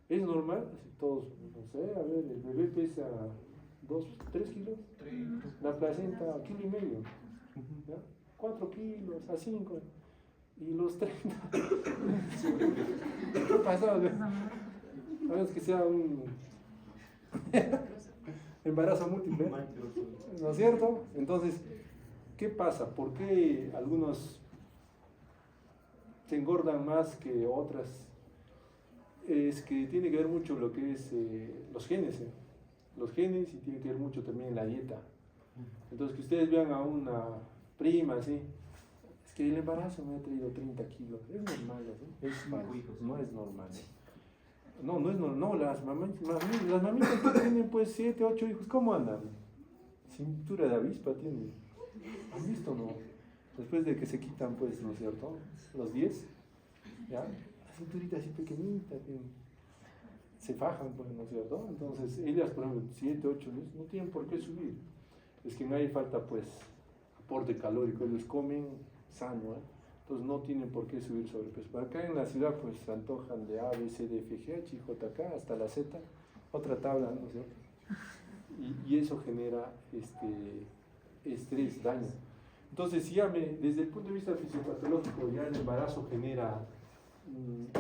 ¿Es normal? Así todos, no sé, a ver, el bebé pesa 3 kilos, la placenta 1,5 kilos, ¿ya? 4 kilos, a 5, y los 30. ¿Qué pasa? A menos que sea un embarazo múltiple, ¿no es cierto? Entonces, ¿qué pasa? ¿Por qué algunos se engordan más que otras? Es que tiene que ver mucho lo que es los genes, los genes, y tiene que ver mucho también la dieta. Entonces, que ustedes vean a una prima así, es que el embarazo me ha traído 30 kilos, es normal, ¿sí? Es falso, no es normal. No, no es normal, no, las mamitas que tienen pues 7, 8 hijos, ¿cómo andan? Cintura de avispa tienen. ¿Han visto, no? Después de que se quitan, pues, ¿no es cierto? Los 10, ¿ya? La cinturita así pequeñita, se fajan, pues, ¿no es cierto? Entonces, ellas, por ejemplo, 7, 8 años, no tienen por qué subir. Es que no hay falta, pues, aporte calórico, ellos comen sano, ¿eh? Entonces no tienen por qué subir sobrepeso. Pero acá en la ciudad, pues, se antojan de A, B, C, D, F, G, H, J, K, hasta la Z, otra tabla, ¿no es cierto? Y eso genera estrés, daño. Entonces, si desde el punto de vista fisiopatológico, ya el embarazo genera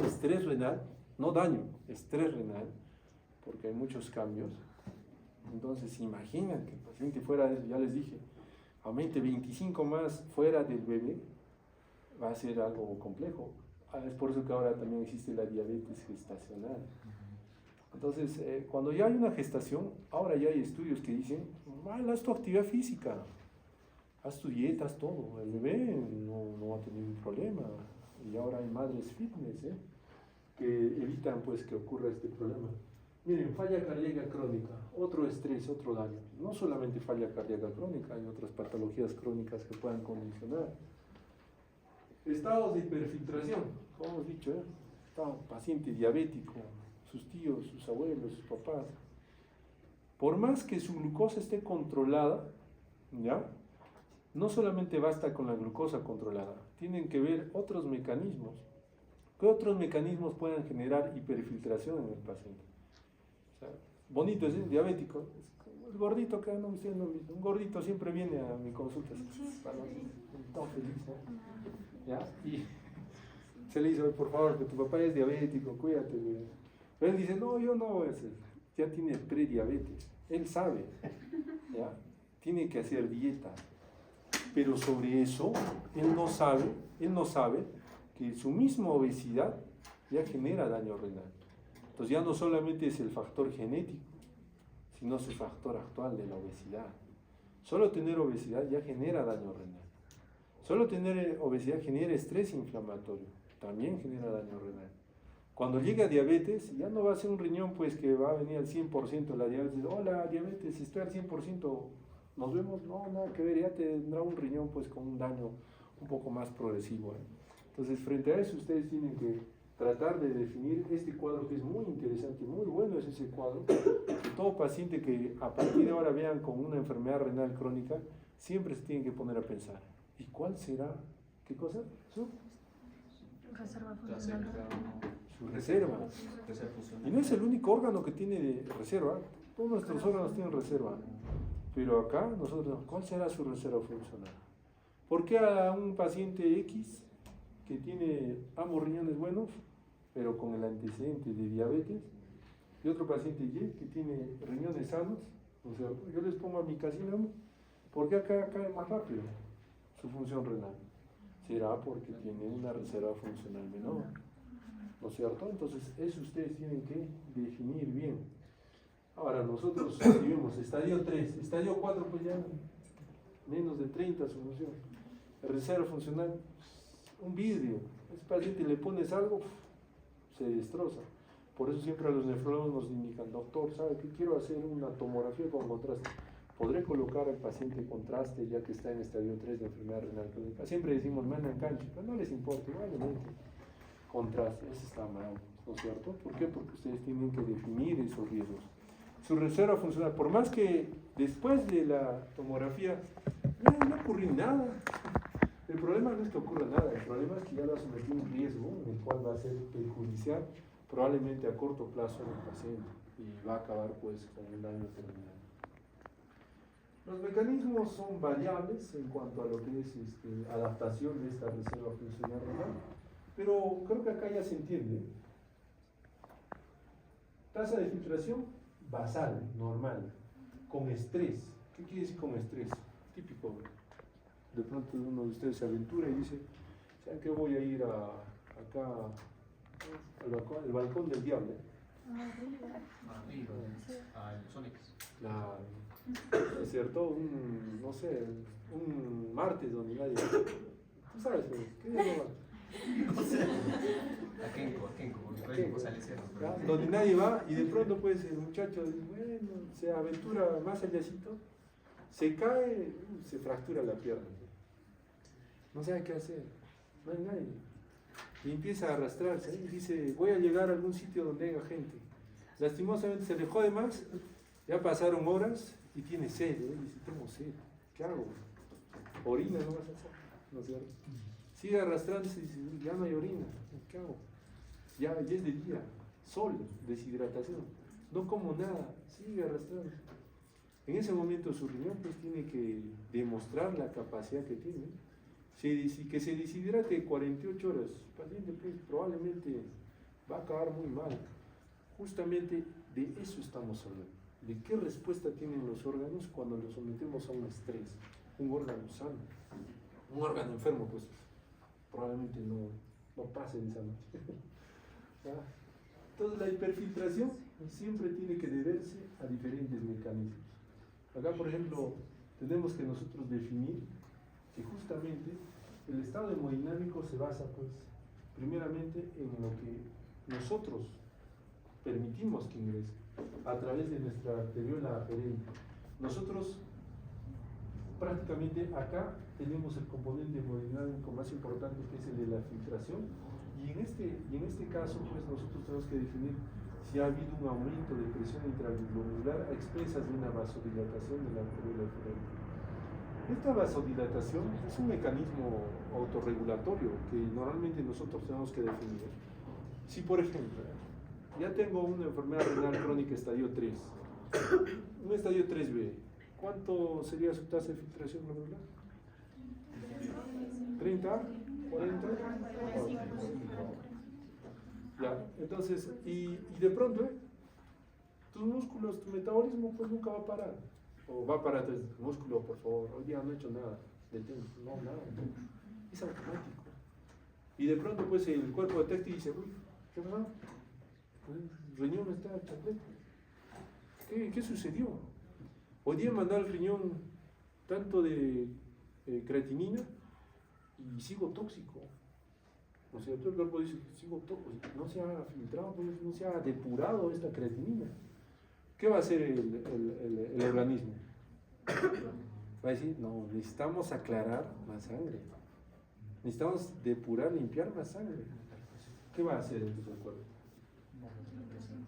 estrés renal, no daño, estrés renal, porque hay muchos cambios. Entonces, imaginen que el paciente fuera de eso, ya les dije, aumente 25 más fuera del bebé, va a ser algo complejo. Es por eso que ahora también existe la diabetes gestacional. Entonces, cuando ya hay una gestación, ahora ya hay estudios que dicen, haz tu actividad física, haz tu dieta, haz todo, el bebé no va a tener ningún problema. Y ahora hay madres fitness, que evitan, pues, que ocurra este problema. Miren, falla cardíaca crónica, otro estrés, otro daño. No solamente falla cardíaca crónica, hay otras patologías crónicas que puedan condicionar. Estados de hiperfiltración, como hemos dicho, paciente diabético, sus tíos, sus abuelos, sus papás. Por más que su glucosa esté controlada, ¿ya? No solamente basta con la glucosa controlada, tienen que ver otros mecanismos. ¿Qué otros mecanismos pueden generar hiperfiltración en el paciente? O sea, bonito es diabético, el gordito que no, ustedes no, un gordito siempre viene a mi consulta, todo feliz, ¿ya? Y se le dice, por favor, que tu papá es diabético, cuídate. Pero él dice, no, yo no, ya tiene prediabetes, él sabe, ¿ya? Tiene que hacer dieta. Pero sobre eso, él no sabe que su misma obesidad ya genera daño renal. Entonces ya no solamente es el factor genético, sino su factor actual de la obesidad. Solo tener obesidad ya genera daño renal. Solo tener obesidad genera estrés inflamatorio, también genera daño renal. Cuando llega a diabetes, ya no va a ser un riñón pues que va a venir al 100% la diabetes. Hola, diabetes, estoy al 100%. Nos vemos, no, nada que ver, ya tendrá un riñón pues con un daño un poco más progresivo. Entonces, frente a eso, ustedes tienen que tratar de definir este cuadro que es muy interesante, muy bueno es ese cuadro. Todo paciente que a partir de ahora vean con una enfermedad renal crónica, siempre se tienen que poner a pensar, ¿y cuál será? ¿Qué cosa? ¿Su Reserva funcional. reserva? Y no es el único órgano que tiene reserva, todos nuestros órganos tienen reserva. Pero acá, nosotros, ¿cuál será su reserva funcional? ¿Por qué a un paciente X que tiene ambos riñones buenos, pero con el antecedente de diabetes, y otro paciente Y que tiene riñones sanos, o sea, yo les pongo a mi casino, porque acá cae más rápido su función renal. Será porque tiene una reserva funcional menor, ¿no es cierto? Entonces, eso ustedes tienen que definir bien. Ahora, nosotros vivimos estadio 3, estadio 4, pues ya menos de 30 su función. Reserva funcional, un vidrio. A ese paciente le pones algo, se destroza. Por eso siempre a los nefrólogos nos indican, doctor, ¿sabe qué? Quiero hacer una tomografía con contraste. ¿Podré colocar al paciente contraste ya que está en estadio 3 de enfermedad renal crónica? Siempre decimos, manda en cancha, pero no les importa, igualmente. Contraste, eso está mal, ¿no es cierto? ¿Por qué? Porque ustedes tienen que definir esos riesgos. Su reserva funcional, por más que después de la tomografía no ocurrió nada, el problema no es que ocurra nada, el problema es que ya lo ha sometido a un riesgo en el cual va a ser perjudicial probablemente a corto plazo en el paciente y va a acabar pues con un daño terminal. Los mecanismos son variables en cuanto a lo que es adaptación de esta reserva funcional renal, pero creo que acá ya se entiende. Tasa de filtración basal, normal, con estrés. ¿Qué quiere decir con estrés? Típico. De pronto uno de ustedes se aventura y dice, ¿saben qué? Voy a ir acá al balcón del diablo. Es cierto, no sé, un martes donde nadie... ¿Tú sabes qué día no va? Donde nadie va y de pronto pues el muchacho dice, bueno, se aventura más allácito, se cae, se fractura la pierna. No sabe qué hacer, no hay nadie. Y empieza a arrastrarse y dice, voy a llegar a algún sitio donde haya gente. Lastimosamente se le jode más, ya pasaron horas y tiene sed, ¿eh? Dice, tengo sed, ¿qué hago? Orina no vas a hacer, ¿no es cierto? Sigue arrastrándose y dice, ya no hay orina, ¿qué hago? Ya es de día, sol, deshidratación, no como nada, sigue arrastrándose. En ese momento su riñón pues tiene que demostrar la capacidad que tiene. Que se deshidrate 48 horas, el paciente pues, probablemente va a acabar muy mal. Justamente de eso estamos hablando, de qué respuesta tienen los órganos cuando los sometemos a un estrés. Un órgano sano, un órgano enfermo pues probablemente no pase de esa noche. Entonces la hiperfiltración siempre tiene que deberse a diferentes mecanismos. Acá por ejemplo tenemos que nosotros definir que justamente el estado hemodinámico se basa pues primeramente en lo que nosotros permitimos que ingrese a través de nuestra arteriola aferente. Nosotros prácticamente acá tenemos el componente hemodinámico más importante que es el de la filtración y en este caso pues nosotros tenemos que definir si ha habido un aumento de presión intraglomerular a expensas de una vasodilatación de la arteriola aferente. Esta vasodilatación es un mecanismo autorregulatorio que normalmente nosotros tenemos que definir. Si por ejemplo, ya tengo una enfermedad renal crónica estadio 3, un estadio 3B, ¿cuánto sería su tasa de filtración glomerular? ¿30? ¿40? Ya, entonces, y de pronto, tus músculos, tu metabolismo pues nunca va a parar. O va para atrás, músculo, por favor, hoy día no he hecho nada, detén, no, nada, es automático. Y de pronto pues el cuerpo detecta y dice, uy, ¿qué pasó? El riñón está chapleto. ¿Qué sucedió? Hoy día mandó al riñón tanto de creatinina y sigo tóxico. O sea, todo el cuerpo dice, sigo tóxico, no se ha filtrado, pues, no se ha depurado esta creatinina. ¿Qué va a hacer el organismo? Va a decir, no, necesitamos aclarar más sangre. Necesitamos depurar, limpiar más sangre. ¿Qué va a hacer entonces el cuerpo?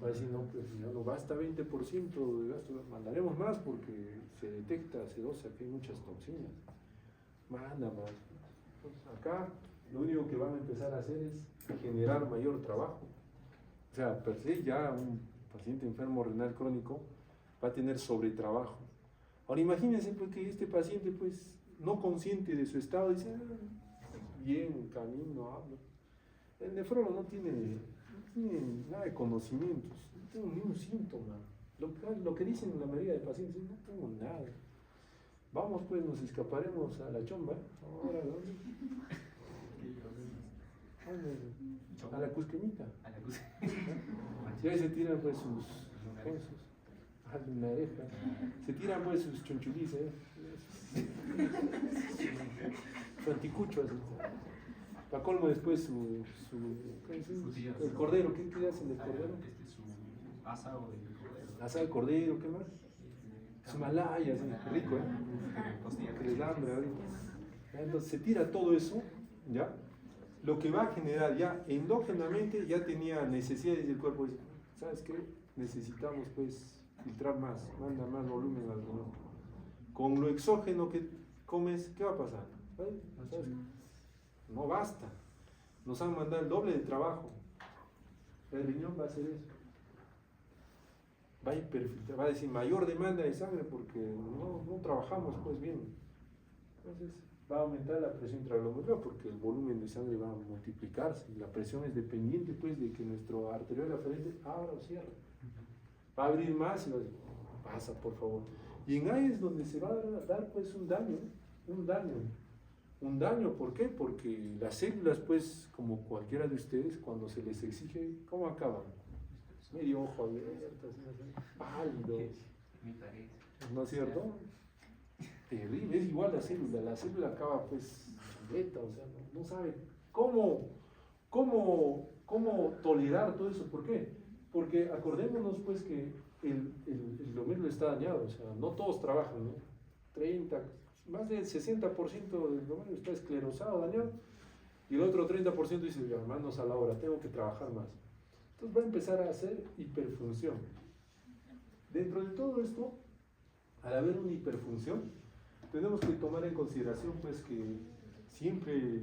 Va a decir, no, pues ya no basta 20% de gasto, mandaremos más porque se detecta sedosa que hay muchas toxinas. Manda más. Entonces acá lo único que van a empezar a hacer es generar mayor trabajo. O sea, per se ya un paciente enfermo renal crónico va a tener sobretrabajo. Ahora imagínense pues, que este paciente pues no consciente de su estado dice, bien, camino, hablo. El nefrólogo no tiene nada de conocimientos, no tengo ni un 100 síntoma. Lo que dicen la mayoría de pacientes, no tengo nada. Vamos pues, nos escaparemos a la chomba. Ahora, ¿dónde? A la cusqueñita. Y ahí se tiran pues sus una oreja. Se tiran pues sus chunchulices, su anticucho así. Para colmo después el cordero, ¿qué hacen del cordero? Su asado de cordero. Asado de cordero, ¿qué más? Su malaya, así, rico, Costilla. que les da hambre ahorita. Entonces se tira todo eso, ¿ya? Lo que va a generar ya endógenamente, ya tenía necesidades del cuerpo. Dice, ¿sabes qué? Necesitamos pues filtrar más, manda más volumen al riñón. Con lo exógeno que comes, ¿qué va a pasar? ¿Sabes? No basta. Nos han mandado el doble de trabajo. El riñón va a hacer eso. Va a hiperfiltrar, va a decir mayor demanda de sangre porque no trabajamos pues bien. Entonces va a aumentar la presión intraglomerular porque el volumen de sangre va a multiplicarse y la presión es dependiente pues de que nuestro arteriola aferente abra o cierre. Va a abrir más y va a decir, pasa por favor. Y en ahí es donde se va a dar pues un daño. Un daño, ¿por qué? Porque las células pues como cualquiera de ustedes cuando se les exige, ¿cómo acaban? Medio ojo abierto, pálidos, ¿no es cierto? Terrible, es igual la célula acaba pues chuleta, o sea, no sabe cómo tolerar todo eso, ¿por qué? Porque acordémonos pues que el glomérulo está dañado, o sea, no todos trabajan, ¿no? Más del 60% del glomérulo está esclerosado, dañado, y el otro 30% dice, manos a la obra, tengo que trabajar más. Entonces va a empezar a hacer hiperfunción. Dentro de todo esto, al haber una hiperfunción, tenemos que tomar en consideración pues que siempre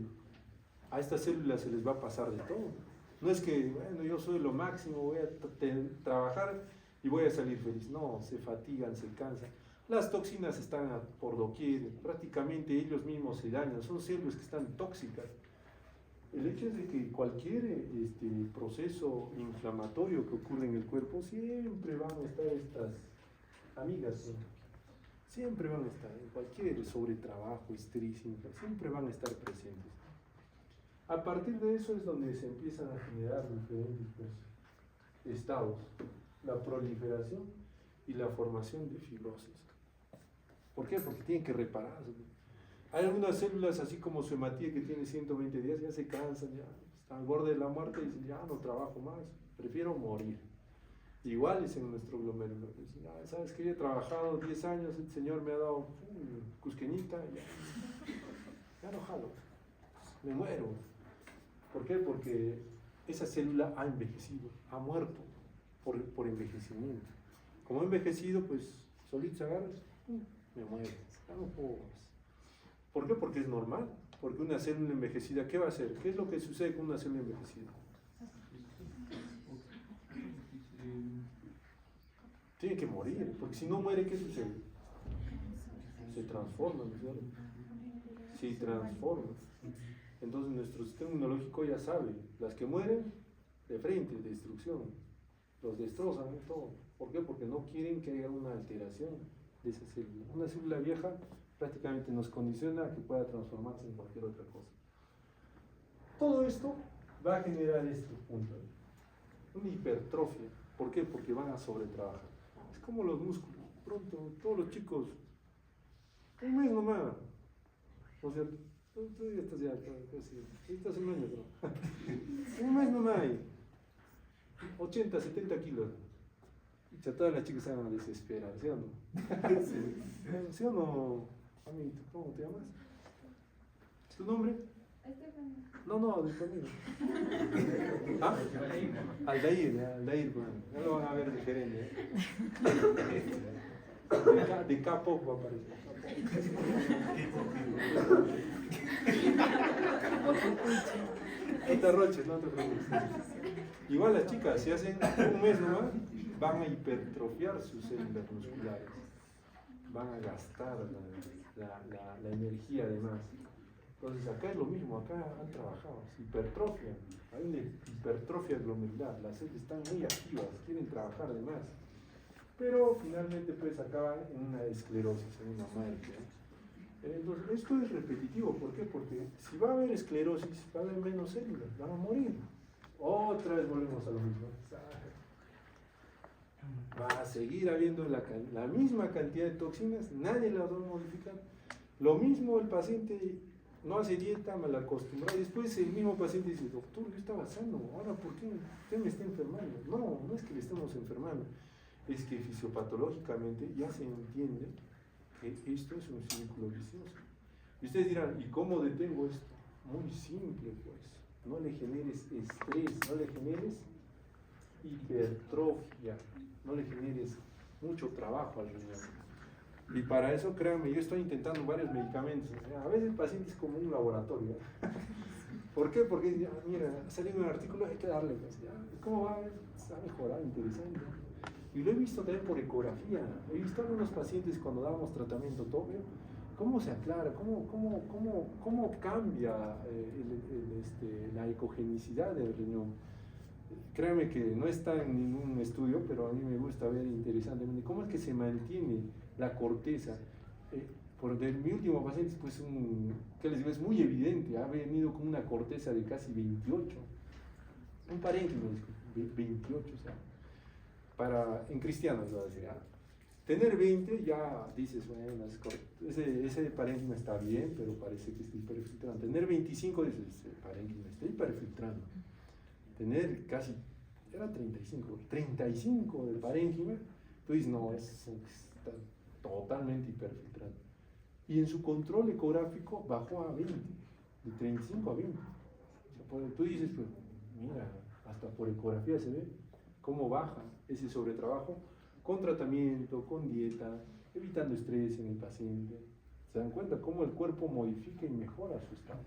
a estas células se les va a pasar de todo. No es que, bueno, yo soy lo máximo, voy a trabajar y voy a salir feliz. No, se fatigan, se cansan. Las toxinas están por doquier, prácticamente ellos mismos se dañan, son células que están tóxicas. El hecho es de que cualquier proceso inflamatorio que ocurre en el cuerpo, siempre van a estar estas amigas, ¿no? Siempre van a estar, en cualquier sobretrabajo, estrés, siempre van a estar presentes. A partir de eso es donde se empiezan a generar diferentes estados, la proliferación y la formación de fibrosis. ¿Por qué? Porque tienen que repararse. Hay algunas células, así como su hematía que tiene 120 días, ya se cansan, ya están al borde de la muerte y dicen, ya no trabajo más, prefiero morir. Igual es en nuestro glomérulo. Dicen, ¿sabes qué? Yo he trabajado 10 años, el Señor me ha dado cusqueñita, ya no jalo, me muero. ¿Por qué? Porque esa célula ha envejecido, ha muerto por envejecimiento. Como ha envejecido, pues solito se agarra, me muero, ya no puedo más. ¿Por qué? Porque es normal. Porque una célula envejecida, ¿qué va a hacer? ¿Qué es lo que sucede con una célula envejecida? Tiene que morir, porque si no muere, ¿qué sucede? Se transforma, ¿no es cierto? Se transforma. Entonces nuestro sistema inmunológico ya sabe, las que mueren, de frente, destrucción. Los destrozan y todo. ¿Por qué? Porque no quieren que haya una alteración de esa célula. Una célula vieja prácticamente nos condiciona a que pueda transformarse en cualquier otra cosa. Todo esto va a generar este punto, una hipertrofia. ¿Por qué? Porque van a sobretrabajar. Es como los músculos. Pronto, todos los chicos, un mes nomás. O sea, tú ya estás ya, casi, estás un año, ¿no? Un mes nomás, 80, 70 kilos. Ya todas las chicas se van a desesperar, ¿sí o no? ¿Sí o no? Amiguito, ¿cómo te llamas? ¿Tu nombre? No, de tu amigo. ¿Ah? Aldair, bueno. Ya lo van a ver diferente. De K-pop va a aparecer. No te arroches, no te preocupes. Igual las chicas, si hacen un mes nomás, van a hipertrofiar sus células musculares. Van a gastar la energía además. Entonces acá es lo mismo, acá han trabajado, hipertrofia, hay una hipertrofia glomerular, las células están muy activas, quieren trabajar además. pero finalmente pues acaba en una esclerosis, en una muerte. Entonces, esto es repetitivo, ¿por qué? Porque si va a haber esclerosis, va a haber menos células, van a morir. Otra vez volvemos a lo mismo. Va a seguir habiendo la misma cantidad de toxinas, nadie las va a modificar. Lo mismo el paciente no hace dieta, mal acostumbrado, y después el mismo paciente dice, doctor, yo estaba sano, ahora ¿por qué usted me está enfermando? No, no es que le estemos enfermando, es que fisiopatológicamente ya se entiende que esto es un círculo vicioso. Y ustedes dirán, ¿y cómo detengo esto? Muy simple, pues. No le generes estrés, no le generes hipertrofia, no le generes mucho trabajo al riñón. Y para eso, créanme, yo estoy intentando varios medicamentos. A veces el paciente es como un laboratorio. ¿Por qué? Porque, mira, ha salido un artículo, hay que darle. ¿Cómo va? Se ha mejorado, interesante. Y lo he visto también por ecografía. He visto a algunos pacientes cuando damos tratamiento topio, cómo se aclara, cómo cambia la ecogenicidad del riñón. Créanme que no está en ningún estudio, pero a mí me gusta ver interesantemente cómo es que se mantiene la corteza. Mi último paciente, pues, ¿qué les digo? Es muy evidente, ha venido con una corteza de casi 28, un parénquima, 28, o sea, en cristianos, voy a decir, tener 20 ya dices, bueno, ese parénquima está bien, pero parece que está hiperfiltrando. Tener 25 dices, ese parénquima está hiperfiltrando. Tener casi, era 35 del parénquima, tú dices, no, está totalmente hiperfiltrando. Y en su control ecográfico bajó a 20, de 35 a 20. O sea, tú dices, pues, mira, hasta por ecografía se ve cómo baja ese sobretrabajo con tratamiento, con dieta, evitando estrés en el paciente. ¿Se dan cuenta cómo el cuerpo modifica y mejora su estado?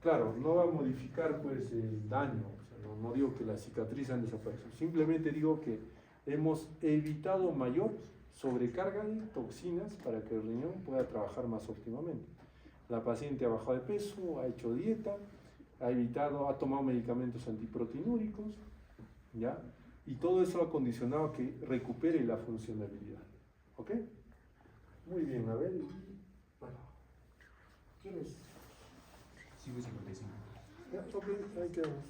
Claro, no va a modificar pues el daño, o sea, no digo que las cicatrices han desaparecido, simplemente digo que hemos evitado mayor sobrecarga de toxinas para que el riñón pueda trabajar más óptimamente. La paciente ha bajado de peso, ha hecho dieta, ha tomado medicamentos antiproteinúricos, ¿ya? Y todo eso ha condicionado a que recupere la funcionalidad. ¿Ok? Muy bien, a ver. Bueno, ¿quieres? 5:55. Ya, ok, ahí quedamos.